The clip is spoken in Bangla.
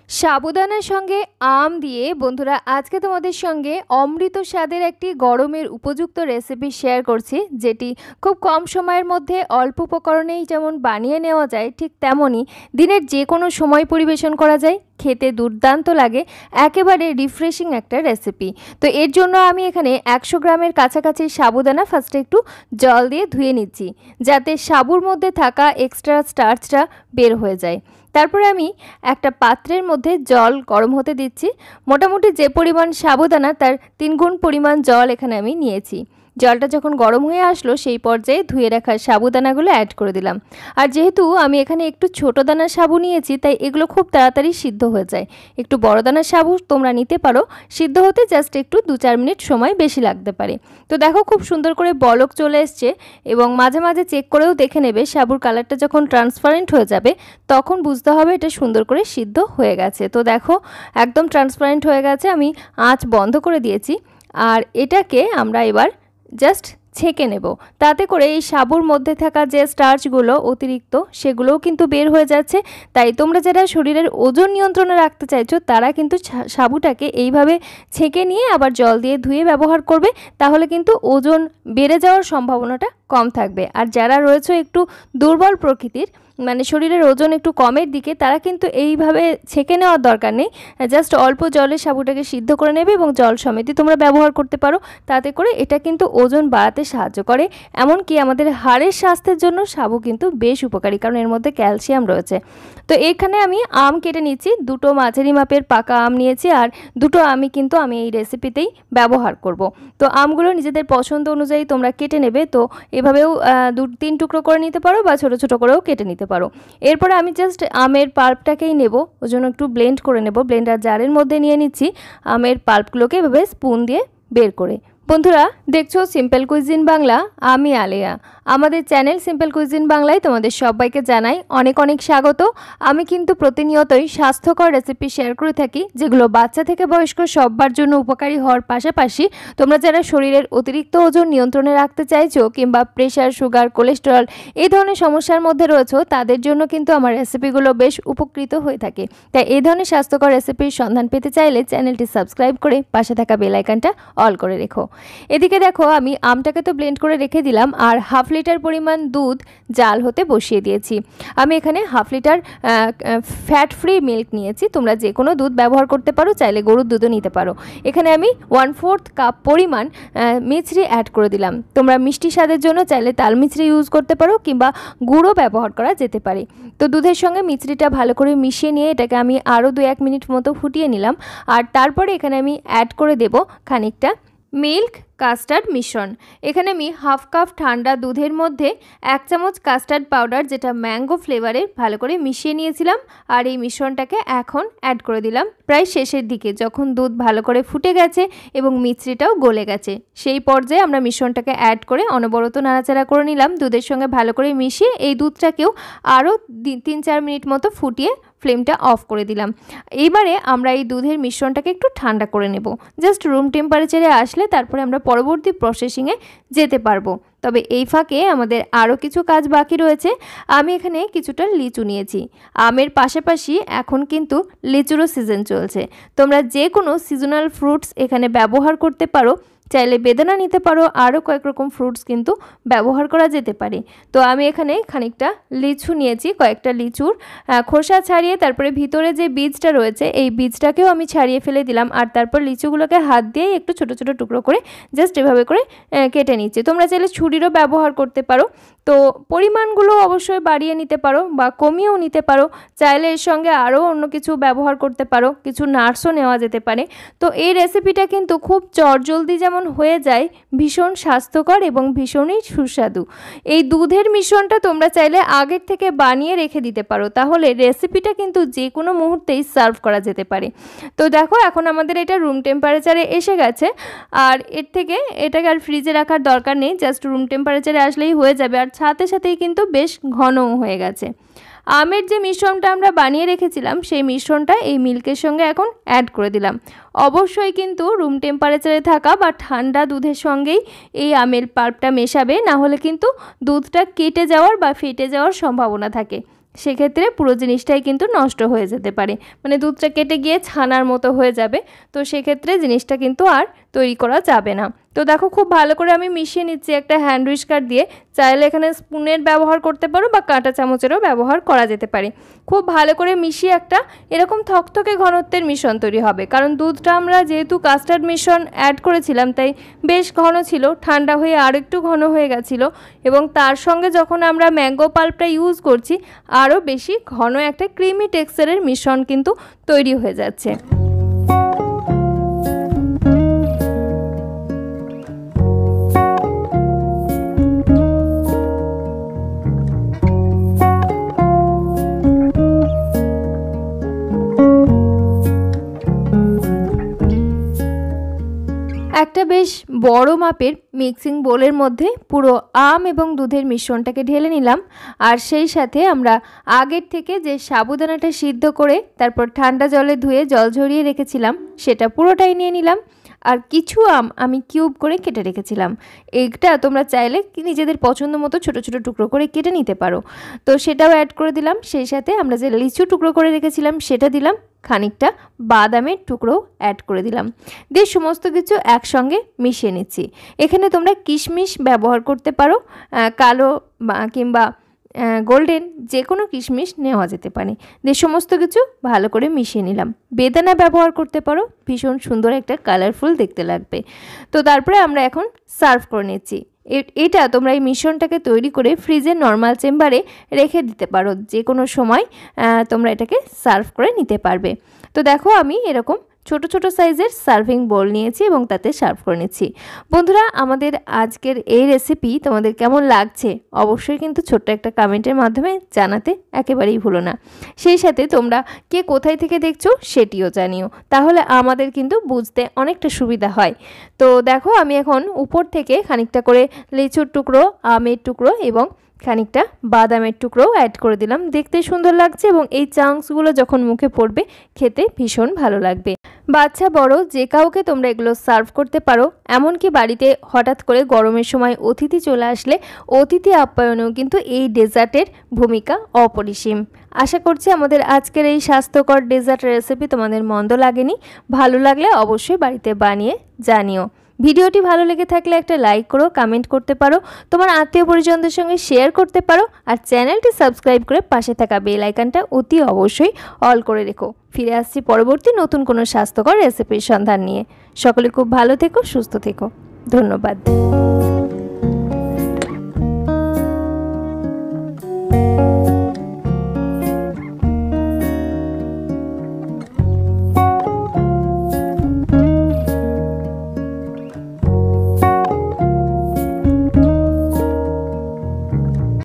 সাবুদানার সঙ্গে আম দিয়ে বন্ধুরা আজকে তোমাদের সঙ্গে অমৃত স্বাদের একটি গরমের উপযুক্ত রেসিপি শেয়ার করছি, যেটি খুব কম সময়ের মধ্যে অল্প উপকরণেই যেমন বানিয়ে নেওয়া যায়, ঠিক তেমনই দিনের যে কোনো সময় পরিবেশন করা যায়, খেতে দুর্দান্ত লাগে, একেবারে রিফ্রেশিং একটা রেসিপি। তো এর জন্য আমি এখানে 100 গ্রামের কাছাকাছি সাবুদানা ফার্স্টে একটু জল দিয়ে ধুয়ে নিচ্ছি, যাতে সাবুর মধ্যে থাকা এক্সট্রা স্টার্চটা বের হয়ে যায়। তারপরে আমি একটা পাত্রের মধ্যে জল গরম হতে দিচ্ছি। মোটামুটি যে পরিমাণ সাবুদানা তার 3 গুণ পরিমাণ জল এখানে আমি নিয়েছি। জলটা যখন গরম হয়ে আসলো সেই পর্যায়ে ধুয়ে রাখা সাবুদানাগুলো অ্যাড করে দিলাম। আর যেহেতু আমি এখানে একটু ছোটো দানার সাবু নিয়েছি, তাই এগুলো খুব তাড়াতাড়ি সিদ্ধ হয়ে যায়। একটু বড় দানার সাবু তোমরা নিতে পারো, সিদ্ধ হতে জাস্ট একটু 2-4 মিনিট সময় বেশি লাগতে পারে। তো দেখো খুব সুন্দর করে বলক চলে এসছে, এবং মাঝে মাঝে চেক করেও দেখে নেবে। সাবুর কালারটা যখন ট্রান্সপারেন্ট হয়ে যাবে তখন বুঝতে হবে এটা সুন্দর করে সিদ্ধ হয়ে গেছে। তো দেখো একদম ট্রান্সপারেন্ট হয়ে গেছে, আমি আঁচ বন্ধ করে দিয়েছি। আর এটাকে আমরা এবার জাস্ট ছেঁকে নেব, তাতে করে এই সাবুর মধ্যে থাকা যে স্টার্চগুলো অতিরিক্ত সেগুলোও কিন্তু বের হয়ে যাচ্ছে। তাই তোমরা যারা শরীরের ওজন নিয়ন্ত্রণে রাখতে চাইছো তারা কিন্তু সাবুটাকে এইভাবে ছেঁকে নিয়ে আবার জল দিয়ে ধুয়ে ব্যবহার করবে, তাহলে কিন্তু ওজন বেড়ে যাওয়ার সম্ভাবনাটা কম থাকবে। আর যারা রয়েছে একটু দুর্বল প্রকৃতির, মানে শরীরের ওজন একটু কমের দিকে, তারা কিন্তু এইভাবে ছেঁকে নেওয়ার দরকার নেই, জাস্ট অল্প জলে সাবুটাকে সিদ্ধ করে নেবে এবং জল সমেতই তোমরা ব্যবহার করতে পারো। তাতে করে এটা কিন্তু ওজন বাড়াতে সাহায্য করে, এমনকি আমাদের হাড়ের স্বাস্থ্যের জন্য সাবু কিন্তু বেশ উপকারী, কারণ এর মধ্যে ক্যালসিয়াম রয়েছে। তো এখানে আমি আম কেটে নিচ্ছি, 2টো মাঝারি মাপের পাকা আম নিয়েছি, আর 2টো আমি এই রেসিপিতেই ব্যবহার করব। তো আমগুলো নিজেদের পছন্দ অনুযায়ী তোমরা কেটে নেবে। তো এভাবেও 2-3 টুকরো করে নিতে পারো বা ছোটো ছোটো করেও কেটে নিতে পারো। এরপরে আমি জাস্ট আমের পাল্পটাকেই নেব, ওই জন্য একটু ব্লেন্ড করে নেব। ব্লেন্ডার জারের মধ্যে নিয়ে নিচ্ছি আমের পাল্পগুলোকে এভাবে স্পুন দিয়ে বের করে। বন্ধুরা দেখছো সিম্পল কুইজিন বাংলা, আমি আলেয়া। আমাদের চ্যানেল সিম্পল কুইজিন বাংলায় তোমাদের সবাইকে জানাই অনেক অনেক স্বাগত। আমি কিন্তু প্রতিনিয়তই স্বাস্থ্যকর রেসিপি শেয়ার করে থাকি, যেগুলো বাচ্চা থেকে বয়স্ক সবার জন্য উপকারী হওয়ার পাশাপাশি তোমরা যারা শরীরের অতিরিক্ত ওজন নিয়ন্ত্রণে রাখতে চাইছো, কিংবা প্রেশার, সুগার, কোলেস্টেরল এই ধরনের সমস্যার মধ্যে রয়েছো, তাদের জন্য কিন্তু আমার রেসিপিগুলো বেশ উপকৃত হয়ে থাকে। তাই এই ধরনের স্বাস্থ্যকর রেসিপির সন্ধান পেতে চাইলে চ্যানেলটি সাবস্ক্রাইব করে পাশে থাকা বেল আইকনটা অল করে রেখো। এদিকে দেখো আমি আমটাকে তো ব্লেন্ড করে রেখে দিলাম, আর 1/2 লিটার পরিমাণ দুধ জাল হতে বসিয়ে দিয়েছি। আমি এখানে 1/2 লিটার ফ্যাট ফ্রি মিল্ক নিয়েছি, তোমরা যে কোনো দুধ ব্যবহার করতে পারো, চাইলে গরুর দুধও নিতে পারো। এখানে আমি 1/4 কাপ পরিমাণ মিছরি অ্যাড করে দিলাম। তোমরা মিষ্টি স্বাদের জন্য চাইলে তাল মিছরি ইউজ করতে পারো, কিংবা গুঁড়ো ব্যবহার করা যেতে পারে। তো দুধের সঙ্গে মিছরিটা ভালো করে মিশিয়ে নিয়ে এটাকে আমি আরও 2-1 মিনিট মতো ফুটিয়ে নিলাম। আর তারপরে এখানে আমি অ্যাড করে দেব খানিকটা মিল্ক কাস্টার্ড মিশ্রণ। এখানে আমি 1/2 কাপ ঠান্ডা দুধের মধ্যে 1 চামচ কাস্টার্ড পাউডার, যেটা ম্যাঙ্গো ফ্লেভারের, ভালো করে মিশিয়ে নিয়েছিলাম। আর এই মিশ্রণটাকে এখন অ্যাড করে দিলাম প্রায় শেষের দিকে, যখন দুধ ভালো করে ফুটে গেছে এবং মিশ্রিটাও গলে গেছে। সেই পর্যায়ে আমরা মিশ্রণটাকে অ্যাড করে অনবরত নাড়াচাড়া করে নিলাম। দুধের সঙ্গে ভালো করে মিশিয়ে এই দুধটাকেও আরও 3-4 মিনিট মতো ফুটিয়ে ফ্লেমটা অফ করে দিলাম। এইবারে আমরা এই দুধের মিশ্রণটাকে একটু ঠান্ডা করে নেব, জাস্ট রুম টেম্পারেচারে আসলে তারপরে আমরা পরবর্তী প্রসেসিংয়ে যেতে পারবো। তবে এই ফাঁকে আমাদের আরও কিছু কাজ বাকি রয়েছে। আমি এখানে কিছুটা লিচু নিয়েছি। আমের পাশাপাশি এখন কিন্তু লিচুরও সিজন চলছে, তোমরা যে কোনো সিজনাল ফ্রুটস এখানে ব্যবহার করতে পারো। চাইলে বেদানা নিতে পারো, আরও কয়েক রকম ফ্রুটস কিন্তু ব্যবহার করা যেতে পারে। তো আমি এখানে খানিকটা লিচু নিয়েছি, কয়েকটা লিচুর খোসা ছাড়িয়ে তারপরে ভিতরে যে বীজটা রয়েছে এই বীজটাকেও আমি ছাড়িয়ে ফেলে দিলাম। আর তারপর লিচুগুলোকে হাত দিয়ে একটু ছোট ছোট টুকরো করে জাস্ট এভাবে করে কেটে নিচ্ছি। তোমরা চাইলে ছুরিরও ব্যবহার করতে পারো। তো পরিমাণগুলো অবশ্যই বাড়িয়ে নিতে পারো বা কমিয়েও নিতে পারো, চাইলে এর সঙ্গে আরও অন্য কিছু ব্যবহার করতে পারো, কিছু নাটসও নেওয়া যেতে পারে। তো এই রেসিপিটা কিন্তু খুব চটজলদি যেমন হয়ে যায়, ভীষণ স্বাস্থ্যকর এবং ভীষণই সুস্বাদু। এই দুধের মিশ্রণটা তোমরা চাইলে আগের থেকে বানিয়ে রেখে দিতে পারো, তাহলে রেসিপিটা কিন্তু যে কোনো মুহূর্তেই সার্ভ করা যেতে পারে। তো দেখো এখন আমাদের এটা রুম টেম্পারেচারে এসে গেছে, আর এর থেকে এটাকে আর ফ্রিজে রাখার দরকার নেই, জাস্ট রুম টেম্পারেচারে আসলেই হয়ে যাবে। আর সাথে সাথেই কিন্তু বেশ ঘনও হয়ে গেছে। আমের যে মিশ্রণটা আমরা বানিয়ে রেখেছিলাম সেই মিশ্রণটা এই মিল্কের সঙ্গে এখন অ্যাড করে দিলাম। অবশ্যই কিন্তু রুম টেম্পারেচারে থাকা বা ঠান্ডা দুধের সঙ্গেই এই আমের পাল্পটা মেশাবে, না হলে কিন্তু দুধটা কেটে যাওয়ার বা ফেটে যাওয়ার সম্ভাবনা থাকে। সেক্ষেত্রে পুরো জিনিসটাই কিন্তু নষ্ট হয়ে যেতে পারে, মানে দুধটা কেটে গিয়ে ছানার মতো হয়ে যাবে। তো সেক্ষেত্রে জিনিসটা কিন্তু আর তৈরি করা যাবে না। তো দেখো খুব ভালো করে আমি মিশিয়ে নিচ্ছি একটা হ্যান্ড হুইস্কার দিয়ে। চাইলে এখানে স্পুনের ব্যবহার করতে পারো বা কাঁটা চামচেরও ব্যবহার করা যেতে পারে। খুব ভালো করে মিশিয়ে একটা এরকম থকথকে ঘনত্বের মিশ্রণ তৈরি হবে, কারণ দুধটা আমরা যেহেতু কাস্টার্ড মিশ্রণ অ্যাড করেছিলাম তাই বেশ ঘন ছিল, ঠান্ডা হয়ে আর একটু ঘন হয়ে গেছিলো এবং তার সঙ্গে যখন আমরা ম্যাঙ্গো পাল্পটা ইউজ করছি আরও বেশি ঘন একটা ক্রিমি টেক্সচারের মিশ্রণ কিন্তু তৈরি হয়ে যাচ্ছে। একটা বেশ বড় মাপের মিক্সিং বোলের মধ্যে পুরো আম এবং দুধের মিশ্রণটাকে ঢেলে নিলাম, আর সেই সাথে আমরা আগের থেকে যে সাবুদানাটা সিদ্ধ করে তারপর ঠান্ডা জলে ধুয়ে জল ঝরিয়ে রেখেছিলাম সেটা পুরোটাই নিয়ে নিলাম। আর কিছু আম আমি কিউব করে কেটে রেখেছিলাম, এইটা তোমরা চাইলে নিজেদের পছন্দ মতো ছোটো ছোটো টুকরো করে কেটে নিতে পারো। তো সেটাও অ্যাড করে দিলাম। সেই সাথে আমরা যে লিচু টুকরো করে রেখেছিলাম সেটা দিলাম, খানিকটা বাদামের টুকরো অ্যাড করে দিলাম, দিয়ে সমস্ত কিছু একসঙ্গে মিশিয়ে নিচ্ছি। এখানে তোমরা কিশমিশ ব্যবহার করতে পারো, কালো কিংবা গোল্ডেন যে কোনো কিশমিশ নেওয়া যেতে পারে। দিয়ে সমস্ত কিছু ভালো করে মিশিয়ে নিলাম। বেদানা ব্যবহার করতে পারো, ভীষণ সুন্দর একটা কালারফুল দেখতে লাগবে। তো তারপরে আমরা এখন সার্ভ করে নিচ্ছি। এটা তোমরা এই মিশ্রণটাকে তৈরি করে ফ্রিজের নর্মাল চেম্বারে রেখে দিতে পারো, যে কোনো সময় তোমরা এটাকে সার্ভ করে নিতে পারবে। তো দেখো আমি এরকম ছোট ছোট সাইজের সার্ভিং বোল নিয়েছি এবং তাতে সার্ভ করে নিচ্ছি। বন্ধুরা, আমাদের আজকের এই রেসিপি তোমাদের কেমন লাগছে অবশ্যই কিন্তু ছোট্ট একটা কমেন্টের মাধ্যমে জানাতে একেবারেই ভুলো না। সেই সাথে তোমরা কে কোথায় থেকে দেখছো সেটিও জানিও, তাহলে আমাদের কিন্তু বুঝতে অনেকটা সুবিধা হয়। তো দেখো আমি এখন উপর থেকে খানিকটা করে লিচুর টুকরো, আমের টুকরো এবং খানিকটা বাদামের টুকরোও অ্যাড করে দিলাম। দেখতে সুন্দর লাগছে এবং এই চাংসগুলো যখন মুখে পড়বে খেতে ভীষণ ভালো লাগবে। বাচ্চা বড় যে কাউকে তোমরা এগুলো সার্ভ করতে পারো। এমনকি বাড়িতে হঠাৎ করে গরমের সময় অতিথি চলে আসলে অতিথি আপ্যায়নেও কিন্তু এই ডেজার্টের ভূমিকা অপরিসীম। আশা করছি আমাদের আজকের এই স্বাস্থ্যকর ডেজার্ট রেসিপি তোমাদের মন্দ লাগেনি। ভালো লাগলে অবশ্যই বাড়িতে বানিয়ে জানিও। ভিডিওটি ভালো লেগে থাকলে একটা লাইক করো, কমেন্ট করতে পারো, তোমার আত্মীয় পরিজনদের সঙ্গে শেয়ার করতে পারো, আর চ্যানেলটি সাবস্ক্রাইব করে পাশে থাকা বেল আইকনটা অতি অবশ্যই অল করে রেখো। ফিরে আসছি পরবর্তী নতুন কোনো স্বাস্থ্যকর রেসিপির সন্ধান নিয়ে। সকলে খুব ভালো থেকো, সুস্থ থেকো। ধন্যবাদ।